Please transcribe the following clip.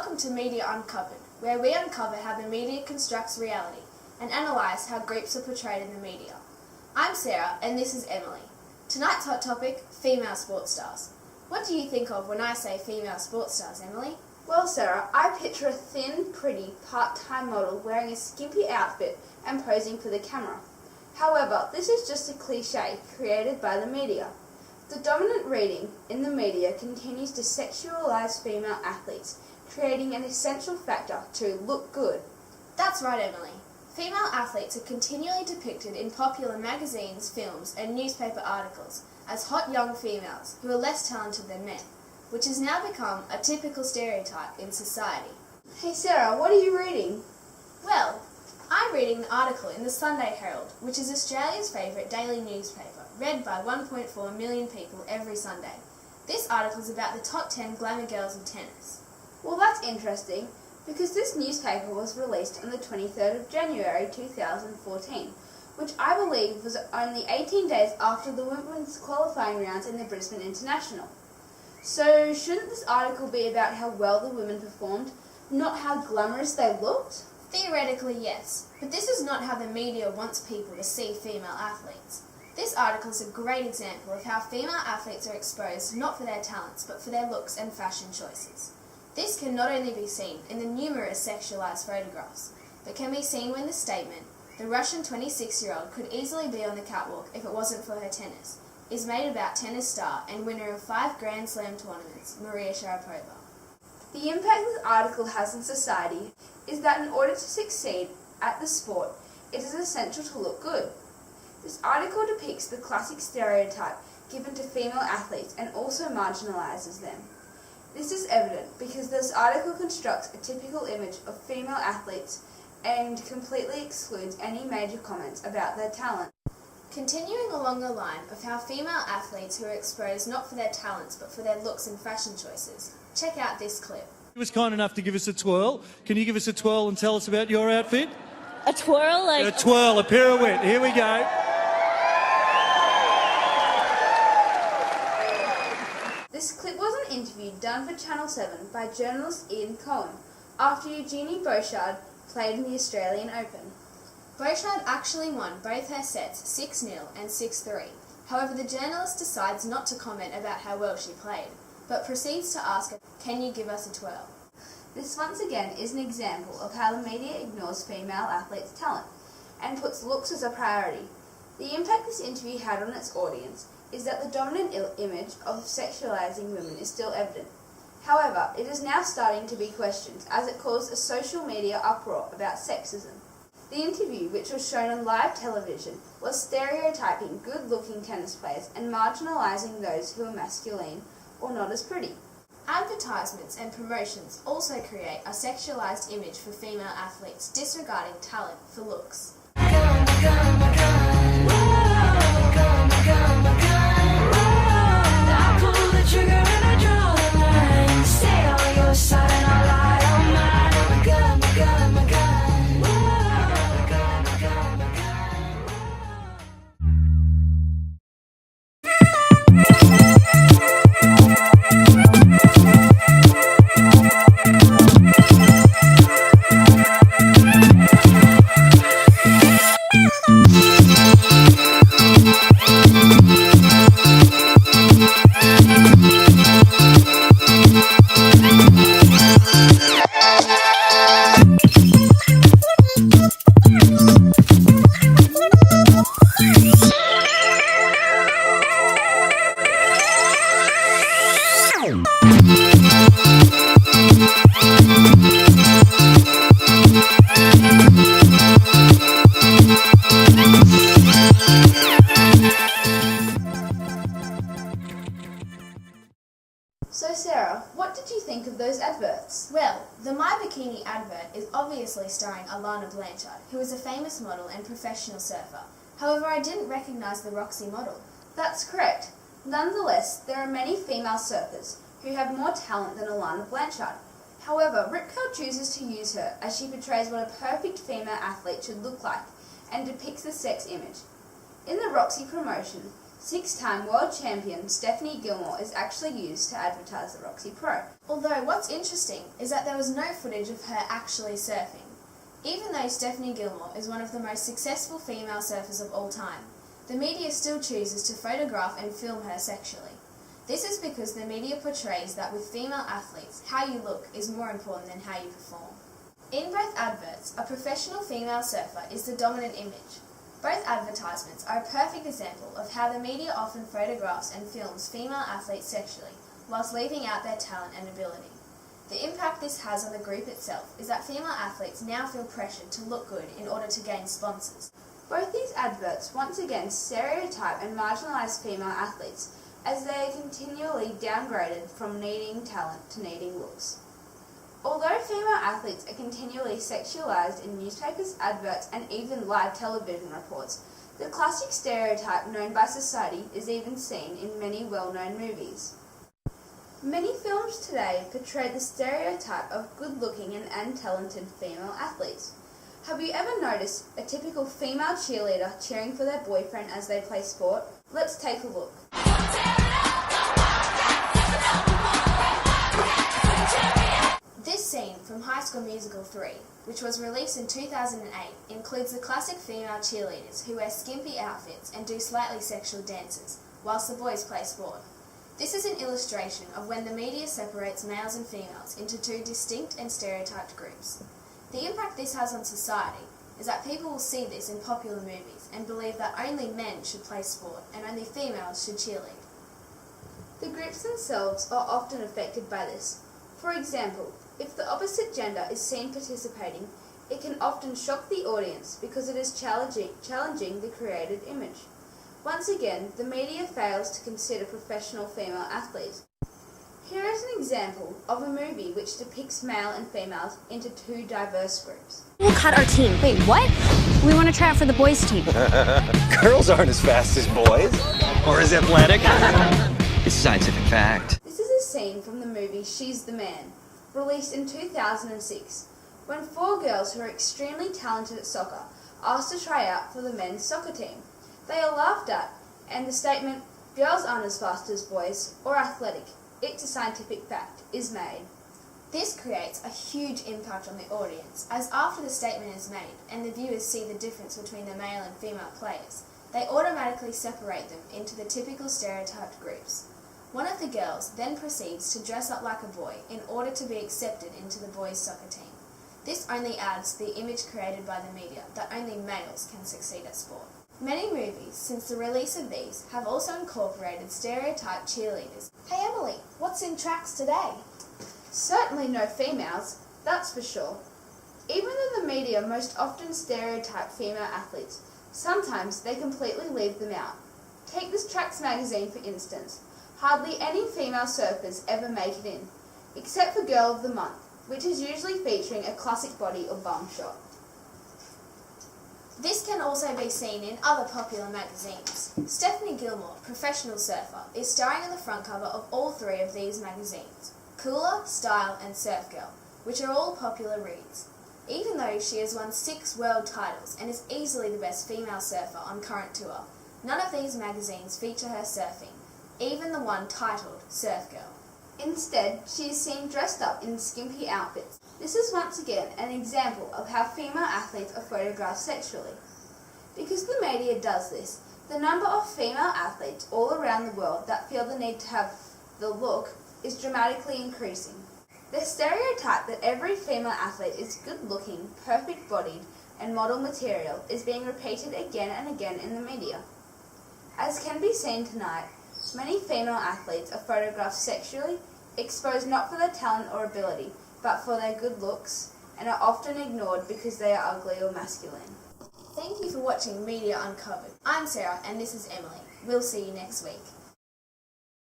Welcome to Media Uncovered, where we uncover how the media constructs reality and analyse how groups are portrayed in the media. I'm Sarah and this is Emily. Tonight's hot topic, female sports stars. What do you think of when I say female sports stars, Emily? Well, Sarah, I picture a thin, pretty, part-time model wearing a skimpy outfit and posing for the camera. However, this is just a cliche created by the media. The dominant reading in the media continues to sexualise female athletes, creating an essential factor to look good. That's right, Emily. Female athletes are continually depicted in popular magazines, films and newspaper articles as hot young females who are less talented than men, which has now become a typical stereotype in society. Hey Sarah, what are you reading? Well, I'm reading an article in the Sunday Herald, which is Australia's favourite daily newspaper, read by 1.4 million people every Sunday. This article is about the top 10 glamour girls of tennis. Well, that's interesting, because this newspaper was released on the 23rd of January 2014, which I believe was only 18 days after the women's qualifying rounds in the Brisbane International. So, shouldn't this article be about how well the women performed, not how glamorous they looked? Theoretically, yes, but this is not how the media wants people to see female athletes. This article is a great example of how female athletes are exposed not for their talents, but for their looks and fashion choices. This can not only be seen in the numerous sexualised photographs, but can be seen when the statement, "The Russian 26-year-old could easily be on the catwalk if it wasn't for her tennis," is made about tennis star and winner of 5 Grand Slam tournaments, Maria Sharapova. The impact this article has on society is that in order to succeed at the sport, it is essential to look good. This article depicts the classic stereotype given to female athletes and also marginalises them. This is evident because this article constructs a typical image of female athletes and completely excludes any major comments about their talent. Continuing along the line of how female athletes who are exposed not for their talents but for their looks and fashion choices, check out this clip. He was kind enough to give us a twirl. Can you give us a twirl and tell us about your outfit? A twirl? A twirl, a pirouette. Here we go. This clip was an interview done for Channel 7 by journalist Ian Cohen after Eugenie Bouchard played in the Australian Open. Bouchard actually won both her sets 6-0 and 6-3. However, the journalist decides not to comment about how well she played, but proceeds to ask her, "Can you give us a twirl?" This once again is an example of how the media ignores female athletes' talent and puts looks as a priority. The impact this interview had on its audience is that the dominant image of sexualising women is still evident. However, it is now starting to be questioned as it caused a social media uproar about sexism. The interview, which was shown on live television, was stereotyping good-looking tennis players and marginalising those who are masculine or not as pretty. Advertisements and promotions also create a sexualised image for female athletes, disregarding talent for looks. So Sarah, what did you think of those adverts? Well, the My Bikini advert is obviously starring Alana Blanchard, who is a famous model and professional surfer. However, I didn't recognise the Roxy model. That's correct. Nonetheless, there are many female surfers who have more talent than Alana Blanchard. However, Rip Curl chooses to use her as she portrays what a perfect female athlete should look like and depicts the sex image. In the Roxy promotion, Six-time world champion Stephanie Gilmore is actually used to advertise the Roxy Pro. Although what's interesting is that there was no footage of her actually surfing. Even though Stephanie Gilmore is one of the most successful female surfers of all time, the media still chooses to photograph and film her sexually. This is because the media portrays that with female athletes, how you look is more important than how you perform. In both adverts, a professional female surfer is the dominant image. Both advertisements are a perfect example of how the media often photographs and films female athletes sexually, whilst leaving out their talent and ability. The impact this has on the group itself is that female athletes now feel pressured to look good in order to gain sponsors. Both these adverts once again stereotype and marginalise female athletes, as they are continually downgraded from needing talent to needing looks. Although female athletes are continually sexualised in newspapers, adverts and even live television reports, the classic stereotype known by society is even seen in many well-known movies. Many films today portray the stereotype of good-looking and talented female athletes. Have you ever noticed a typical female cheerleader cheering for their boyfriend as they play sport? Let's take a look. This scene from High School Musical 3, which was released in 2008, includes the classic female cheerleaders who wear skimpy outfits and do slightly sexual dances, whilst the boys play sport. This is an illustration of when the media separates males and females into two distinct and stereotyped groups. The impact this has on society is that people will see this in popular movies and believe that only men should play sport and only females should cheerlead. The groups themselves are often affected by this. For example, if the opposite gender is seen participating, it can often shock the audience because it is challenging the created image. Once again, the media fails to consider professional female athletes. Here is an example of a movie which depicts male and females into two diverse groups. We'll cut our team. Wait, what? We want to try out for the boys' team. Girls aren't as fast as boys. Or as athletic. It's a scientific fact. This is a scene from the movie She's the Man, released in 2006, when four girls who are extremely talented at soccer asked to try out for the men's soccer team. They are laughed at, and the statement, "Girls aren't as fast as boys," or athletic, "It's a scientific fact," is made. This creates a huge impact on the audience, as after the statement is made and the viewers see the difference between the male and female players, they automatically separate them into the typical stereotyped groups. One of the girls then proceeds to dress up like a boy in order to be accepted into the boys' soccer team. This only adds to the image created by the media that only males can succeed at sport. Many movies, since the release of these, have also incorporated stereotyped cheerleaders. Hey Emily, what's in tracks today? Certainly no females, that's for sure. Even though the media most often stereotype female athletes, sometimes they completely leave them out. Take this Tracks magazine for instance. Hardly any female surfers ever make it in, except for Girl of the Month, which is usually featuring a classic body or bum shot. This can also be seen in other popular magazines. Stephanie Gilmore, professional surfer, is starring on the front cover of all three of these magazines, Cooler, Style and Surf Girl, which are all popular reads. Even though she has won 6 world titles and is easily the best female surfer on current tour, none of these magazines feature her surfing, even the one titled Surf Girl. Instead, she is seen dressed up in skimpy outfits. This is once again an example of how female athletes are photographed sexually. Because the media does this, the number of female athletes all around the world that feel the need to have the look is dramatically increasing. The stereotype that every female athlete is good-looking, perfect-bodied, and model material is being repeated again and again in the media. As can be seen tonight, many female athletes are photographed sexually, exposed not for their talent or ability, but for their good looks, and are often ignored because they are ugly or masculine. Thank you for watching Media Uncovered. I'm Sarah and this is Emily. We'll see you next week.